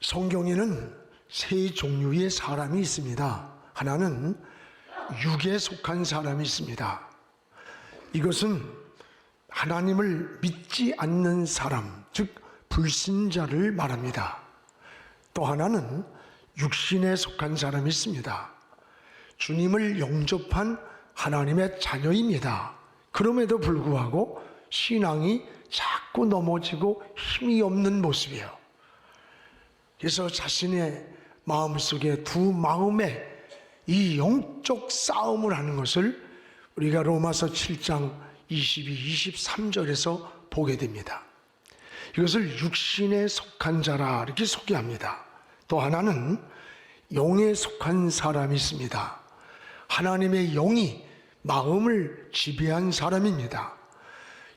성경에는 세 종류의 사람이 있습니다. 하나는 육에 속한 사람이 있습니다. 이것은 하나님을 믿지 않는 사람, 즉 불신자를 말합니다. 또 하나는 육신에 속한 사람이 있습니다. 주님을 영접한 하나님의 자녀입니다. 그럼에도 불구하고 신앙이 자꾸 넘어지고 힘이 없는 모습이에요. 그래서 자신의 마음속에 두 마음에 이 영적 싸움을 하는 것을 우리가 로마서 7장 22, 23절에서 보게 됩니다. 이것을 육신에 속한 자라 이렇게 소개합니다. 또 하나는 영에 속한 사람이 있습니다. 하나님의 영이 마음을 지배한 사람입니다.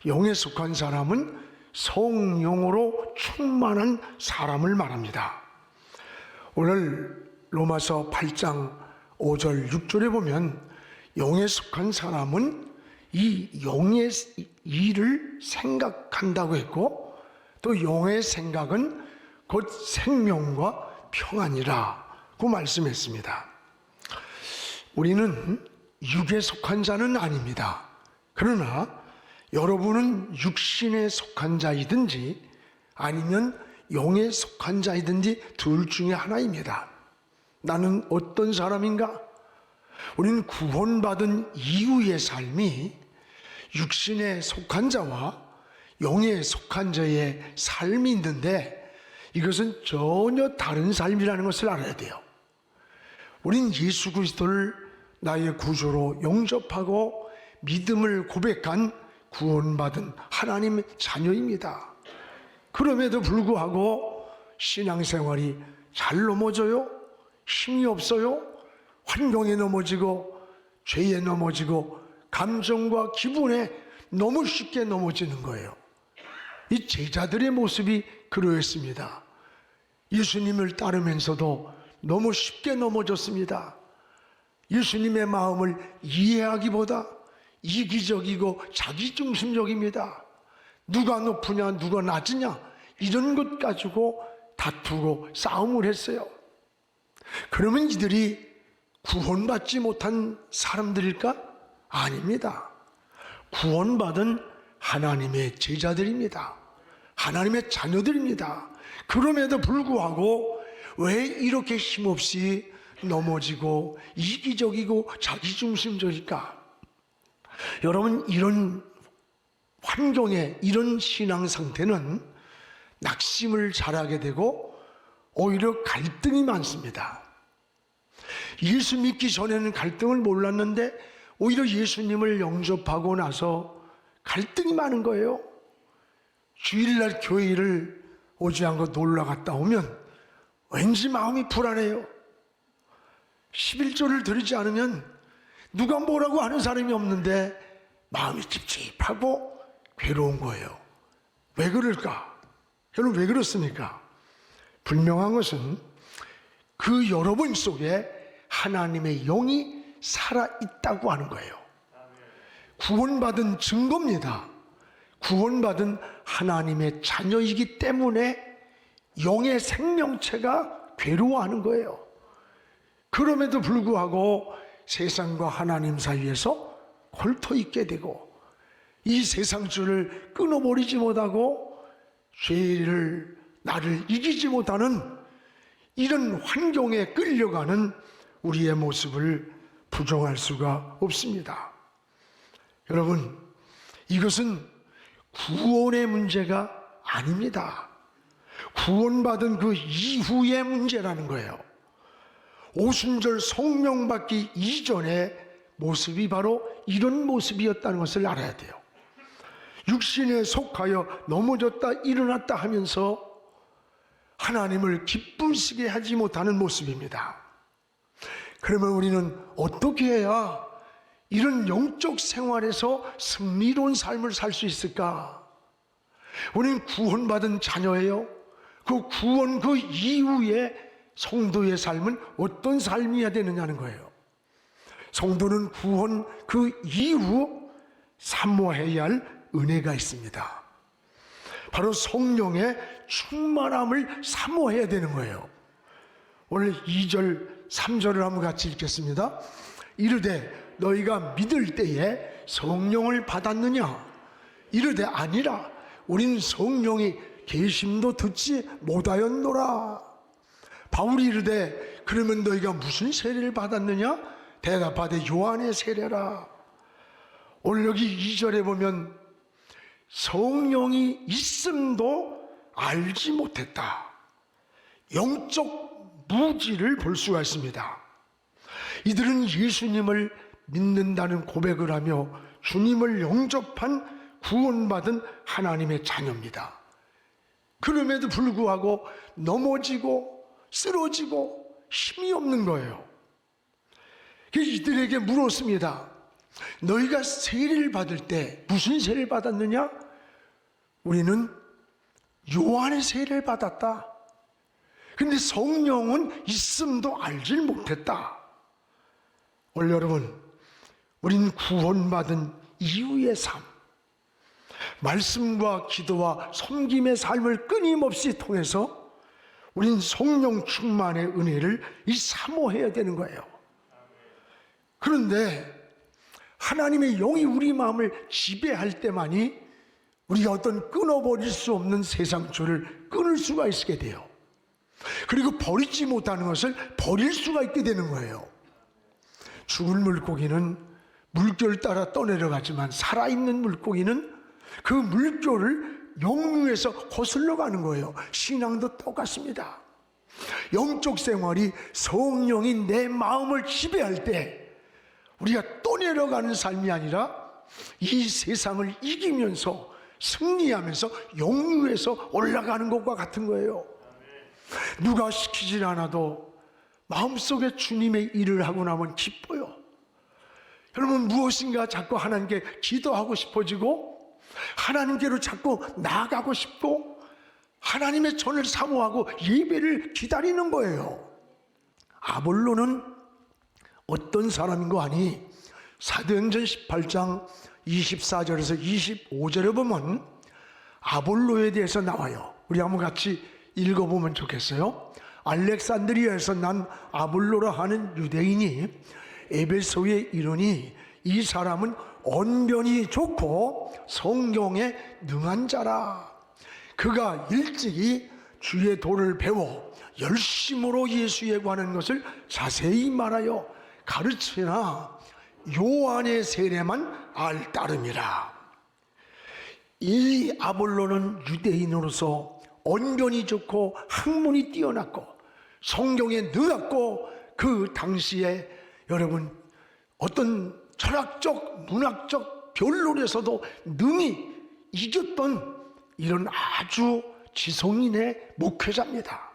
영에 속한 사람은 성령으로 충만한 사람을 말합니다. 오늘 로마서 8장 5절 6절에 보면 영에 속한 사람은 이 영의 일을 생각한다고 했고, 또 영의 생각은 곧 생명과 평안이라고 말씀했습니다. 우리는 육에 속한 자는 아닙니다. 그러나 여러분은 육신에 속한 자이든지 아니면 영에 속한 자이든지 둘 중에 하나입니다. 나는 어떤 사람인가? 우리는 구원받은 이후의 삶이 육신에 속한 자와 영에 속한 자의 삶이 있는데, 이것은 전혀 다른 삶이라는 것을 알아야 돼요. 우린 예수 그리스도를 나의 구주로 영접하고 믿음을 고백한 구원받은 하나님의 자녀입니다. 그럼에도 불구하고 신앙생활이 잘 넘어져요? 힘이 없어요? 환경에 넘어지고 죄에 넘어지고 감정과 기분에 너무 쉽게 넘어지는 거예요. 이 제자들의 모습이 그러했습니다. 예수님을 따르면서도 너무 쉽게 넘어졌습니다. 예수님의 마음을 이해하기보다 이기적이고 자기중심적입니다. 누가 높으냐 누가 낮으냐 이런 것 가지고 다투고 싸움을 했어요. 그러면 이들이 구원받지 못한 사람들일까? 아닙니다. 구원받은 하나님의 제자들입니다. 하나님의 자녀들입니다. 그럼에도 불구하고 왜 이렇게 힘없이 넘어지고 이기적이고 자기중심적일까? 여러분, 이런 환경에 이런 신앙 상태는 낙심을 잘하게 되고 오히려 갈등이 많습니다. 예수 믿기 전에는 갈등을 몰랐는데 오히려 예수님을 영접하고 나서 갈등이 많은 거예요. 주일날 교회를 오지 않고 놀러 갔다 오면 왠지 마음이 불안해요. 11조를 드리지 않으면 누가 뭐라고 하는 사람이 없는데 마음이 찝찝하고 괴로운 거예요. 왜 그럴까? 여러분, 왜 그렇습니까? 분명한 것은 그 여러분 속에 하나님의 영이 살아있다고 하는 거예요. 구원받은 증거입니다. 구원받은 하나님의 자녀이기 때문에 영의 생명체가 괴로워하는 거예요. 그럼에도 불구하고 세상과 하나님 사이에서 홀터 있게 되고 이 세상줄을 끊어버리지 못하고 죄를 나를 이기지 못하는 이런 환경에 끌려가는 우리의 모습을 부정할 수가 없습니다. 여러분, 이것은 구원의 문제가 아닙니다. 구원받은 그 이후의 문제라는 거예요. 오순절 성령 받기 이전의 모습이 바로 이런 모습이었다는 것을 알아야 돼요. 육신에 속하여 넘어졌다 일어났다 하면서 하나님을 기쁘시게 하지 못하는 모습입니다. 그러면 우리는 어떻게 해야 이런 영적 생활에서 승리로운 삶을 살 수 있을까? 우리는 구원받은 자녀예요. 그 구원 그 이후에 성도의 삶은 어떤 삶이어야 되느냐는 거예요. 성도는 구원 그 이후 사모해야 할 은혜가 있습니다. 바로 성령의 충만함을 사모해야 되는 거예요. 오늘 2절, 3절을 한번 같이 읽겠습니다. 이르되 너희가 믿을 때에 성령을 받았느냐? 이르되 아니라 우린 성령이 계심도 듣지 못하였노라. 바울이 이르되 그러면 너희가 무슨 세례를 받았느냐? 대답하되 요한의 세례라. 오늘 여기 2절에 보면 성령이 있음도 알지 못했다. 영적 무지를 볼 수가 있습니다. 이들은 예수님을 믿는다는 고백을 하며 주님을 영접한 구원받은 하나님의 자녀입니다. 그럼에도 불구하고 넘어지고 쓰러지고 힘이 없는 거예요. 그래서 이들에게 물었습니다. 너희가 세례를 받을 때 무슨 세례를 받았느냐? 우리는 요한의 세례를 받았다. 근데 성령은 있음도 알질 못했다. 오늘 여러분, 우린 구원받은 이후의 삶, 말씀과 기도와 섬김의 삶을 끊임없이 통해서 우린 성령 충만의 은혜를 사모해야 되는 거예요. 그런데 하나님의 영이 우리 마음을 지배할 때만이 우리가 어떤 끊어버릴 수 없는 세상줄을 끊을 수가 있게 돼요. 그리고 버리지 못하는 것을 버릴 수가 있게 되는 거예요. 죽을 물고기는 물결 따라 떠내려가지만 살아있는 물고기는 그 물결을 역류해서 거슬러 가는 거예요. 신앙도 똑같습니다. 영적 생활이 성령이 내 마음을 지배할 때 우리가 떠내려가는 삶이 아니라 이 세상을 이기면서 승리하면서 역류해서 올라가는 것과 같은 거예요. 누가 시키질 않아도 마음속에 주님의 일을 하고 나면 기뻐요. 여러분, 무엇인가 자꾸 하나님께 기도하고 싶어지고 하나님께로 자꾸 나아가고 싶고 하나님의 전을 사모하고 예배를 기다리는 거예요. 아볼로는 어떤 사람인 거 아니? 사도행전 18장 24절에서 25절에 보면 아볼로에 대해서 나와요. 우리 한번 같이 읽어보면 좋겠어요. 알렉산드리아에서 난 아볼로라 하는 유대인이 에베소에 이르니 이 사람은 언변이 좋고 성경에 능한 자라. 그가 일찍이 주의 도를 배워 열심으로 예수에 관한 것을 자세히 말하여 가르치나 요한의 세례만 알 따름이라. 이 아볼로는 유대인으로서 언변이 좋고 학문이 뛰어났고 성경에 능했고 그 당시에 여러분 어떤 철학적 문학적 변론에서도 능히 이겼던 이런 아주 지성인의 목회자입니다.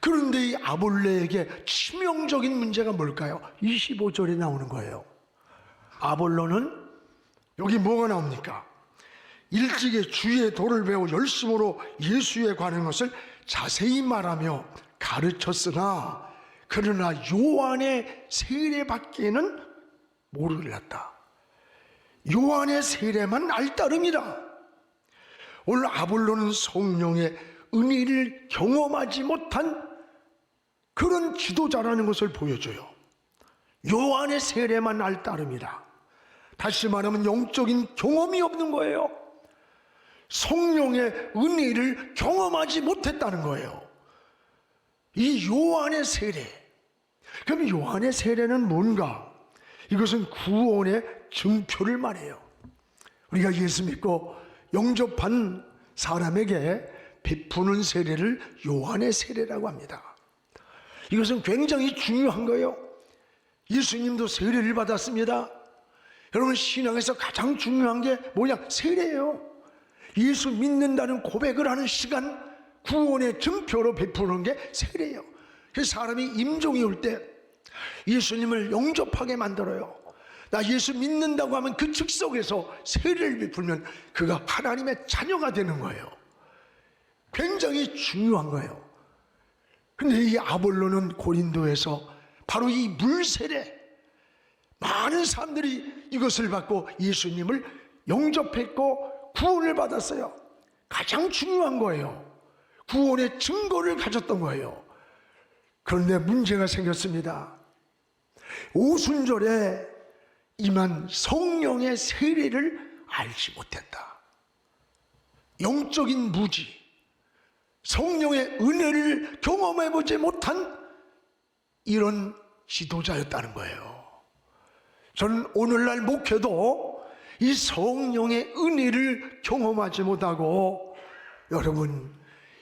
그런데 이 아볼로에게 치명적인 문제가 뭘까요? 25절에 나오는 거예요. 아볼로는 여기 뭐가 나옵니까? 일찍이 주의 도를 배워 열심으로 예수에 관한 것을 자세히 말하며 가르쳤으나 그러나 요한의 세례밖에는 모르겠다. 요한의 세례만 알 따름이라. 오늘 아볼로는 성령의 은혜를 경험하지 못한 그런 지도자라는 것을 보여줘요. 요한의 세례만 알 따름이라. 다시 말하면 영적인 경험이 없는 거예요. 성령의 은혜를 경험하지 못했다는 거예요. 이 요한의 세례. 그럼 요한의 세례는 뭔가? 이것은 구원의 증표를 말해요. 우리가 예수 믿고 영접한 사람에게 베푸는 세례를 요한의 세례라고 합니다. 이것은 굉장히 중요한 거예요. 예수님도 세례를 받았습니다. 여러분, 신앙에서 가장 중요한 게 뭐냐? 세례예요. 예수 믿는다는 고백을 하는 시간, 구원의 증표로 베푸는 게 세례예요. 그래서 사람이 임종이 올 때 예수님을 영접하게 만들어요. 나 예수 믿는다고 하면 그 즉석에서 세례를 베풀면 그가 하나님의 자녀가 되는 거예요. 굉장히 중요한 거예요. 근데 이 아볼로는 고린도에서 바로 이 물세례, 많은 사람들이 이것을 받고 예수님을 영접했고 구원을 받았어요. 가장 중요한 거예요. 구원의 증거를 가졌던 거예요. 그런데 문제가 생겼습니다. 오순절에 임한 성령의 세례를 알지 못했다. 영적인 무지, 성령의 은혜를 경험해보지 못한 이런 지도자였다는 거예요. 저는 오늘날 목회도 이 성령의 은혜를 경험하지 못하고, 여러분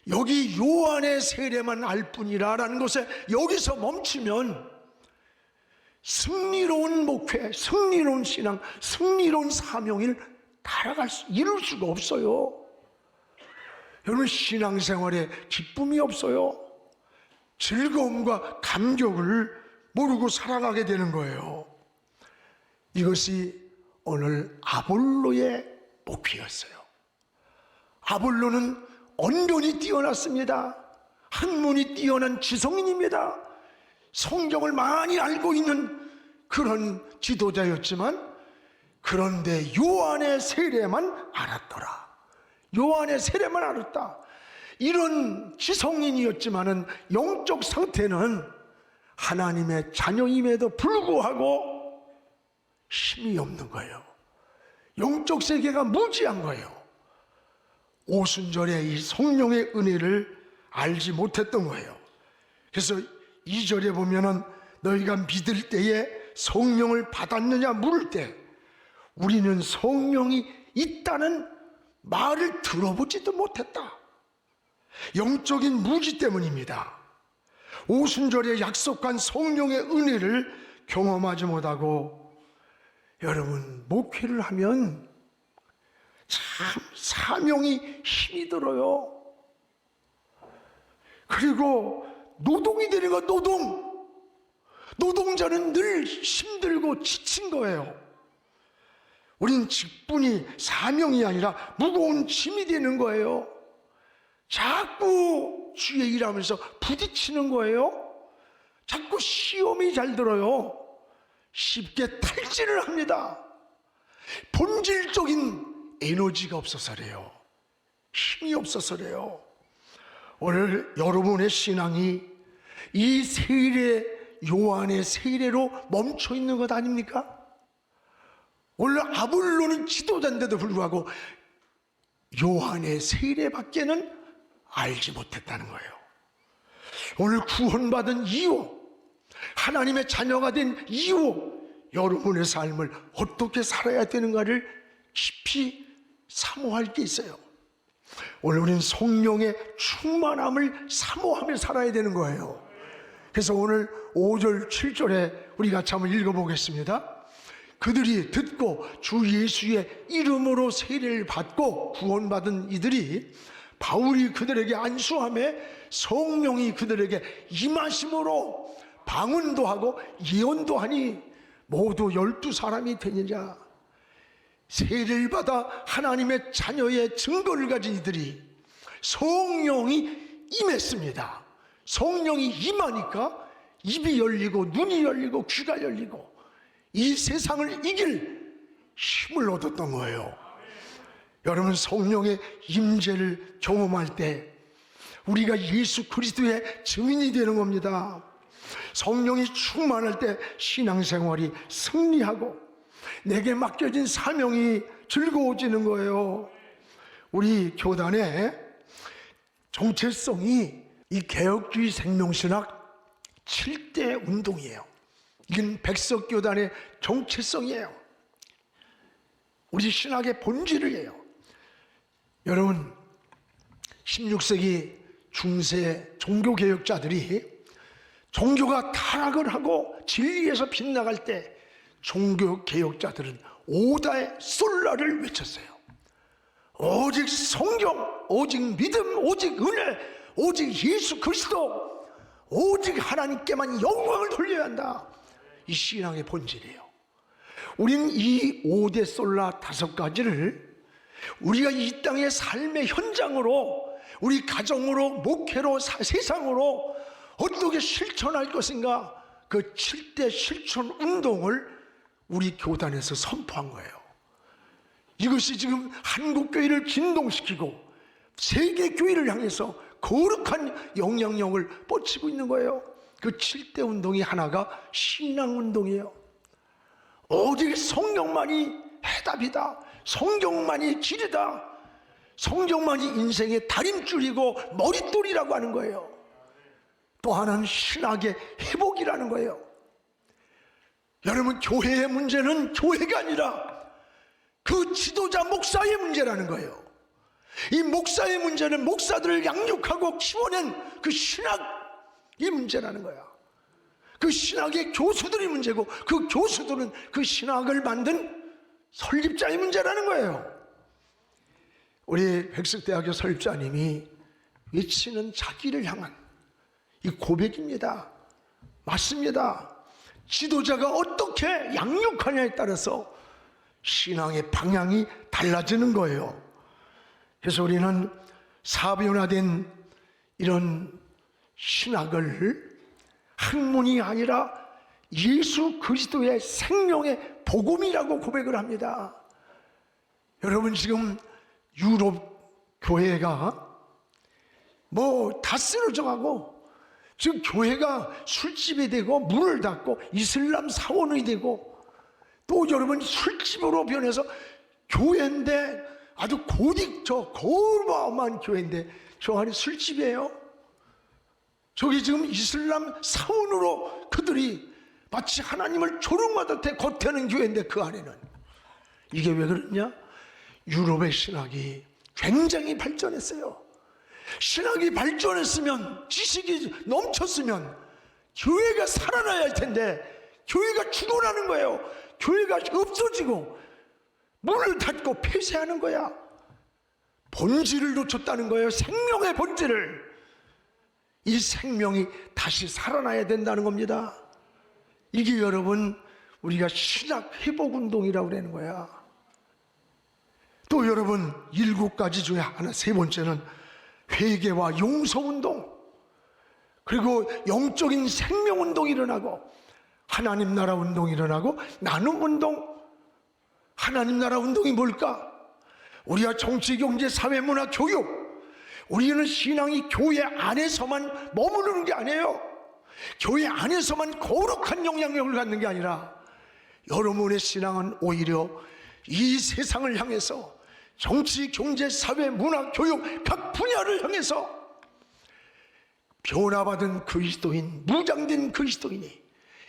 여기 요한의 세례만 알 뿐이라는 것에 여기서 멈추면 승리로운 목회, 승리로운 신앙, 승리로운 사명을 이룰 수가 없어요. 여러분 신앙생활에 기쁨이 없어요. 즐거움과 감격을 모르고 살아가게 되는 거예요. 이것이 오늘 아볼로의 목표였어요. 아볼로는 언변이 뛰어났습니다. 학문이 뛰어난 지성인입니다. 성경을 많이 알고 있는 그런 지도자였지만, 그런데 요한의 세례만 알았더라. 요한의 세례만 알았다. 이런 지성인이었지만은 영적 상태는 하나님의 자녀임에도 불구하고 힘이 없는 거예요. 영적 세계가 무지한 거예요. 오순절에 이 성령의 은혜를 알지 못했던 거예요. 그래서 2절에 보면은 너희가 믿을 때에 성령을 받았느냐 물을 때 우리는 성령이 있다는 말을 들어보지도 못했다. 영적인 무지 때문입니다. 오순절에 약속한 성령의 은혜를 경험하지 못하고, 여러분 목회를 하면 참 사명이 힘이 들어요. 그리고 노동이 되는 거, 노동자는 늘 힘들고 지친 거예요. 우린 직분이 사명이 아니라 무거운 짐이 되는 거예요. 자꾸 주의 일하면서 부딪히는 거예요. 자꾸 시험이 잘 들어요. 쉽게 탈진을 합니다. 본질적인 에너지가 없어서 그래요. 힘이 없어서 그래요. 오늘 여러분의 신앙이 이 세례, 요한의 세례로 멈춰 있는 것 아닙니까? 원래 아볼로는 지도자인데도 불구하고 요한의 세례밖에는 알지 못했다는 거예요. 오늘 구원받은 이후, 하나님의 자녀가 된 이후 여러분의 삶을 어떻게 살아야 되는가를 깊이 사모할 게 있어요. 오늘 우리는 성령의 충만함을 사모하며 살아야 되는 거예요. 그래서 오늘 5절 7절에 우리 같이 한번 읽어보겠습니다. 그들이 듣고 주 예수의 이름으로 세례를 받고 구원받은 이들이 바울이 그들에게 안수하며 성령이 그들에게 임하심으로 방언도 하고 예언도 하니 모두 12사람이 되느냐. 세례를 받아 하나님의 자녀의 증거를 가진 이들이 성령이 임했습니다. 성령이 임하니까 입이 열리고 눈이 열리고 귀가 열리고 이 세상을 이길 힘을 얻었던 거예요. 여러분 성령의 임재를 경험할 때 우리가 예수 그리스도의 증인이 되는 겁니다. 성령이 충만할 때 신앙생활이 승리하고 내게 맡겨진 사명이 즐거워지는 거예요. 우리 교단의 정체성이 이 개혁주의 생명신학 7대 운동이에요. 이건 백석교단의 정체성이에요. 우리 신학의 본질이에요. 여러분 16세기 중세 종교개혁자들이 종교가 타락을 하고 진리에서 빗나갈 때 종교개혁자들은 오다의 솔라를 외쳤어요. 오직 성경, 오직 믿음, 오직 은혜, 오직 예수 그리스도, 오직 하나님께만 영광을 돌려야 한다. 이 신앙의 본질이에요. 우리는 이 5대 솔라 5가지를 우리가 이 땅의 삶의 현장으로, 우리 가정으로, 목회로, 세상으로 어떻게 실천할 것인가, 그 7대 실천 운동을 우리 교단에서 선포한 거예요. 이것이 지금 한국교회를 진동시키고 세계교회를 향해서 거룩한 영향력을 뻗치고 있는 거예요. 그 7대 운동이 하나가 신앙운동이에요. 오직 성경만이 해답이다, 성경만이 길이다, 성경만이 인생의 다림줄이고 머릿돌이라고 하는 거예요. 또 하나는 신학의 회복이라는 거예요. 여러분, 교회의 문제는 교회가 아니라 그 지도자 목사의 문제라는 거예요. 이 목사의 문제는 목사들을 양육하고 키워낸 그 신학의 문제라는 거야. 그 신학의 교수들의 문제고, 그 교수들은 그 신학을 만든 설립자의 문제라는 거예요. 우리 백석대학교 설립자님이 외치는 자기를 향한 이 고백입니다. 맞습니다. 지도자가 어떻게 양육하냐에 따라서 신앙의 방향이 달라지는 거예요. 그래서 우리는 사변화된 이런 신학을 학문이 아니라 예수 그리스도의 생명의 복음이라고 고백을 합니다. 여러분, 지금 유럽 교회가 뭐 다 쓰러져가고, 지금 교회가 술집이 되고 문을 닫고 이슬람 사원이 되고, 또 여러분 술집으로 변해서 교회인데 아주 고마워한 교회인데 저 안에 술집이에요. 저기 지금 이슬람 사원으로 그들이 마치 하나님을 조롱하듯 겉에는 교회인데 그 안에는. 이게 왜 그러냐? 유럽의 신학이 굉장히 발전했어요. 신학이 발전했으면, 지식이 넘쳤으면 교회가 살아나야 할 텐데 교회가 죽어나는 거예요. 교회가 없어지고 문을 닫고 폐쇄하는 거야. 본질을 놓쳤다는 거예요. 생명의 본질을. 이 생명이 다시 살아나야 된다는 겁니다. 이게 여러분, 우리가 신학 회복운동이라고 그러는 거야. 또 여러분, 7가지 중에 하나, 세 번째는 회개와 용서운동, 그리고 영적인 생명운동이 일어나고, 하나님 나라 운동이 일어나고, 나눔운동. 하나님 나라 운동이 뭘까? 우리가 정치, 경제, 사회, 문화, 교육, 우리는 신앙이 교회 안에서만 머무르는 게 아니에요. 교회 안에서만 거룩한 영향력을 갖는 게 아니라 여러분의 신앙은 오히려 이 세상을 향해서 정치, 경제, 사회, 문화, 교육 각 분야를 향해서 변화받은 그리스도인, 무장된 그리스도인이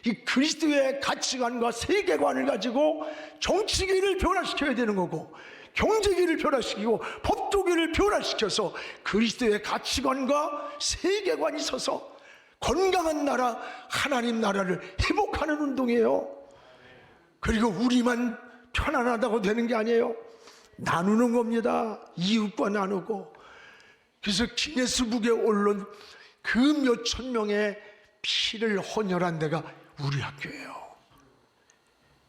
이 그리스도의 가치관과 세계관을 가지고 정치계를 변화시켜야 되는 거고, 경제계를 변화시키고 법조계를 변화시켜서 그리스도의 가치관과 세계관이 서서 건강한 나라, 하나님 나라를 회복하는 운동이에요. 그리고 우리만 편안하다고 되는 게 아니에요. 나누는 겁니다. 이웃과 나누고. 그래서 기네스북에 오른 그 몇천 명의 피를 헌혈한 데가 우리 학교예요.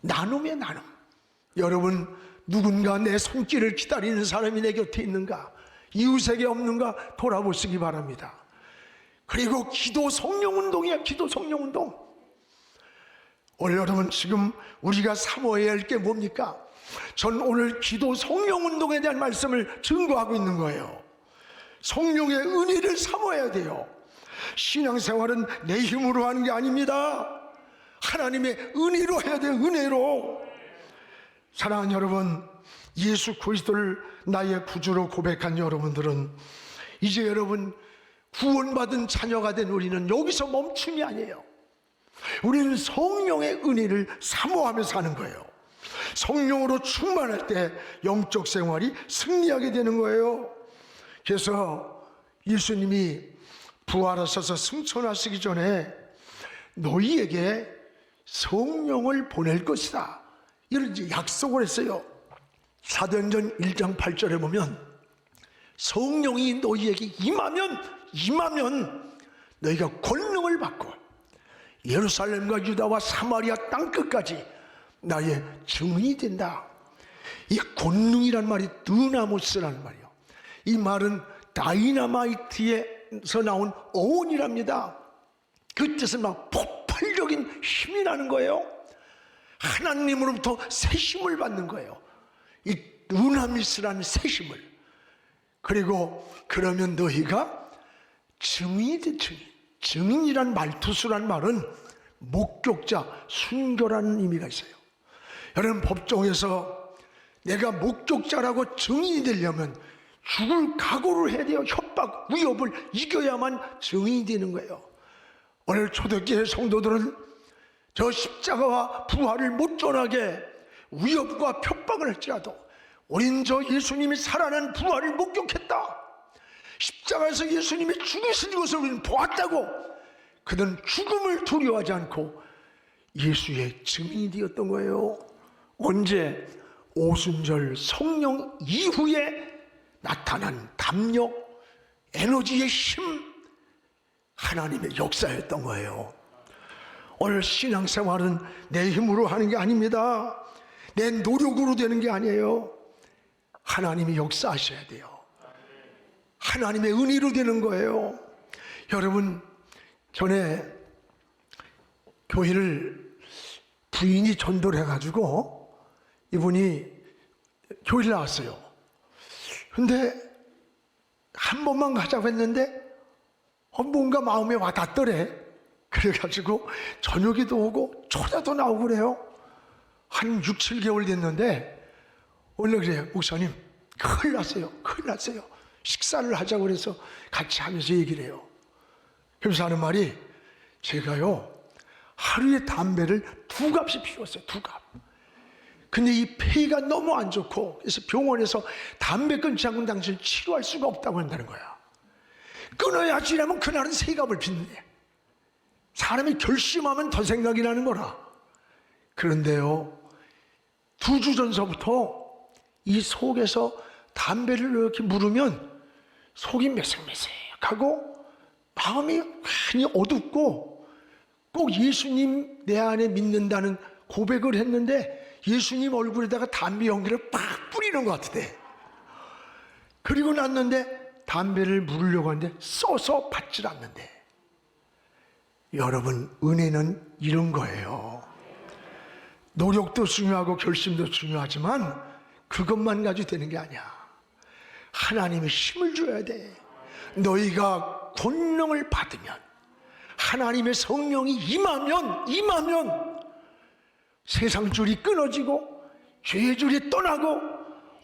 나눔의 나눔. 여러분, 누군가 내 손길을 기다리는 사람이 내 곁에 있는가, 이웃에게 없는가 돌아보시기 바랍니다. 그리고 기도 성령운동이야. 기도 성령운동. 오늘 여러분, 지금 우리가 사모해야 할 게 뭡니까? 전 오늘 기도 성령운동에 대한 말씀을 증거하고 있는 거예요. 성령의 은혜를 사모해야 돼요. 신앙생활은 내 힘으로 하는 게 아닙니다. 하나님의 은혜로 해야 돼요. 은혜로. 사랑하는 여러분, 예수 그리스도를 나의 구주로 고백한 여러분들은 이제 여러분 구원받은 자녀가 된 우리는 여기서 멈춤이 아니에요. 우리는 성령의 은혜를 사모하며 사는 거예요. 성령으로 충만할 때 영적 생활이 승리하게 되는 거예요. 그래서 예수님이 부활하셔서 승천하시기 전에 너희에게 성령을 보낼 것이다, 이런 약속을 했어요. 사도행전 1장 8절에 보면 성령이 너희에게 임하면 너희가 권능을 받고 예루살렘과 유다와 사마리아 땅끝까지 나의 증인이 된다. 이 권능이란 말이 드나모스라는 말이에요. 이 말은 다이너마이트에서 나온 어원이랍니다. 그 뜻은 막 폭발적인 힘이 나는 거예요. 하나님으로부터 새힘을 받는 거예요. 이 두나미스라는 새힘을. 그리고 그러면 너희가 증인이지, 증인. 증인이란 말투수란 말은 목격자, 순교라는 의미가 있어요. 여러분, 법정에서 내가 목격자라고 증인이 되려면 죽을 각오를 해야 돼요. 협박, 위협을 이겨야만 증인이 되는 거예요. 오늘 초대교회 성도들은 저 십자가와 부활을 못 전하게 위협과 협박을 할지라도 우린 저 예수님이 살아난 부활을 목격했다, 십자가에서 예수님이 죽으신 것을 우리는 보았다고, 그들은 죽음을 두려워하지 않고 예수의 증인이 되었던 거예요. 언제? 오순절 성령 이후에 나타난 담력, 에너지의 힘, 하나님의 역사였던 거예요. 오늘 신앙생활은 내 힘으로 하는 게 아닙니다. 내 노력으로 되는 게 아니에요. 하나님이 역사하셔야 돼요. 하나님의 은혜로 되는 거예요. 여러분, 전에 교회를 부인이 전도를 해가지고 이분이 교회를 나왔어요. 근데 한 번만 가자고 했는데 뭔가 마음에 와닿더래. 그래가지고 저녁에도 오고 초대도 나오고 그래요. 한 6, 7개월 됐는데 원래 그래요. 목사님, 큰일 났어요. 큰일 났어요. 식사를 하자고 그래서 같이 하면서 얘기를 해요. 그래서 하는 말이, 제가요 하루에 담배를 2갑씩 피웠어요. 2갑. 근데 이 폐가 너무 안 좋고, 그래서 병원에서 담배 끊지 않고는 당신을 치료할 수가 없다고 한다는 거야. 끊어야지라면 그날은 3갑을 핀대. 사람이 결심하면 더 생각이 나는 거라. 그런데요, 2주 전서부터 이 속에서 담배를 이렇게 물으면 속이 메색메색하고 마음이 많이 어둡고, 꼭 예수님 내 안에 믿는다는 고백을 했는데 예수님 얼굴에다가 담배 연기를 팍 뿌리는 것 같은데, 그리고 났는데 담배를 물으려고 하는데 써서 받질 않는데. 여러분, 은혜는 이런 거예요. 노력도 중요하고 결심도 중요하지만 그것만 가지고 되는 게 아니야. 하나님의 힘을 줘야 돼. 너희가 권능을 받으면, 하나님의 성령이 임하면 세상 줄이 끊어지고 죄의 줄이 떠나고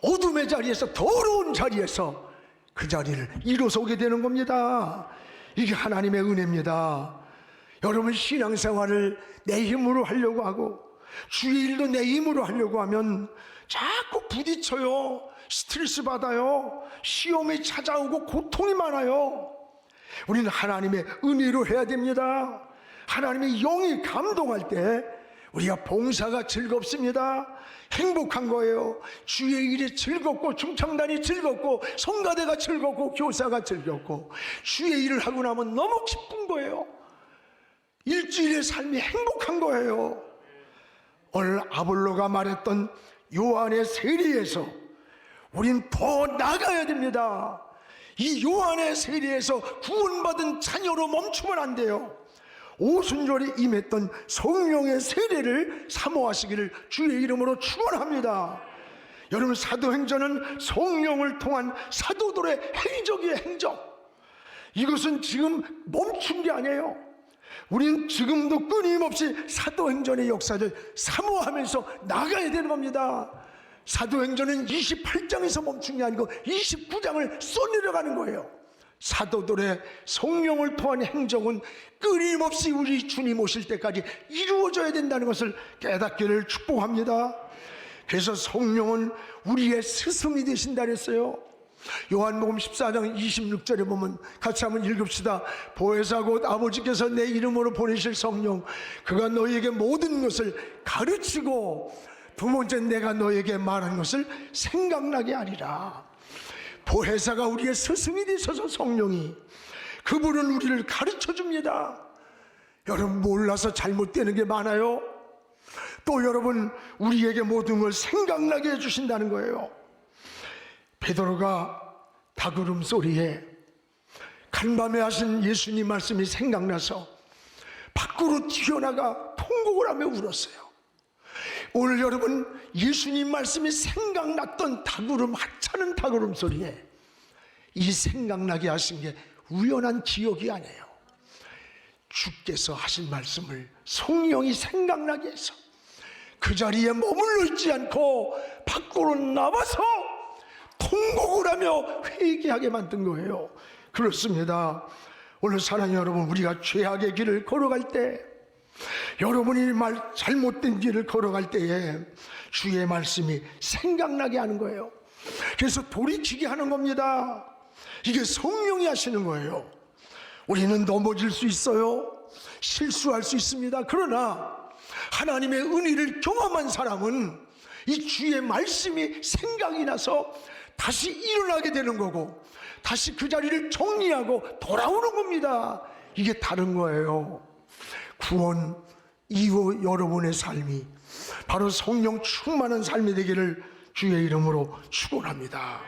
어둠의 자리에서, 더러운 자리에서 그 자리를 일어서게 되는 겁니다. 이게 하나님의 은혜입니다. 여러분, 신앙생활을 내 힘으로 하려고 하고 주의 일도 내 힘으로 하려고 하면 자꾸 부딪혀요. 스트레스 받아요. 시험이 찾아오고 고통이 많아요. 우리는 하나님의 은혜로 해야 됩니다. 하나님의 영이 감동할 때 우리가 봉사가 즐겁습니다. 행복한 거예요. 주의 일이 즐겁고, 중창단이 즐겁고, 성가대가 즐겁고, 교사가 즐겁고, 주의 일을 하고 나면 너무 기쁜 거예요. 일주일의 삶이 행복한 거예요. 오늘 아볼로가 말했던 요한의 세례에서 우린 더 나가야 됩니다. 이 요한의 세례에서 구원받은 자녀로 멈추면 안 돼요. 오순절에 임했던 성령의 세례를 사모하시기를 주의 이름으로 축원합니다. 여러분, 사도행전은 성령을 통한 사도들의 행적이에요. 행적. 이것은 지금 멈춘 게 아니에요. 우리는 지금도 끊임없이 사도행전의 역사를 사모하면서 나가야 되는 겁니다. 사도행전은 28장에서 멈춘 게 아니고 29장을 써내려가는 거예요. 사도들의 성령을 통한 행적은 끊임없이 우리 주님 오실 때까지 이루어져야 된다는 것을 깨닫기를 축복합니다. 그래서 성령은 우리의 스승이 되신다 그랬어요. 요한복음 14장 26절에 보면, 같이 한번 읽읍시다. 보혜사 곧 아버지께서 내 이름으로 보내실 성령, 그가 너희에게 모든 것을 가르치고 두 번째 내가 너에게 말한 것을 생각나게 하리라. 보혜사가 우리의 스승이 되셔서 성령이, 그분은 우리를 가르쳐 줍니다. 여러분, 몰라서 잘못되는 게 많아요. 또 여러분, 우리에게 모든 걸 생각나게 해주신다는 거예요. 베드로가 닭울음 소리에 간밤에 하신 예수님 말씀이 생각나서 밖으로 튀어나가 통곡을 하며 울었어요. 오늘 여러분, 예수님 말씀이 생각났던 닭울음, 하찮은 닭울음 소리에 이 생각나게 하신 게 우연한 기억이 아니에요. 주께서 하신 말씀을 성령이 생각나게 해서 그 자리에 머물러 있지 않고 밖으로 나와서 통곡을 하며 회개하게 만든 거예요. 그렇습니다. 오늘 사랑하는 여러분, 우리가 죄악의 길을 걸어갈 때, 여러분이 잘못된 길을 걸어갈 때에 주의 말씀이 생각나게 하는 거예요. 그래서 돌이키게 하는 겁니다. 이게 성령이 하시는 거예요. 우리는 넘어질 수 있어요. 실수할 수 있습니다. 그러나 하나님의 은혜를 경험한 사람은 이 주의 말씀이 생각이 나서 다시 일어나게 되는 거고, 다시 그 자리를 정리하고 돌아오는 겁니다. 이게 다른 거예요. 구원 이후 여러분의 삶이 바로 성령 충만한 삶이 되기를 주의 이름으로 축원합니다.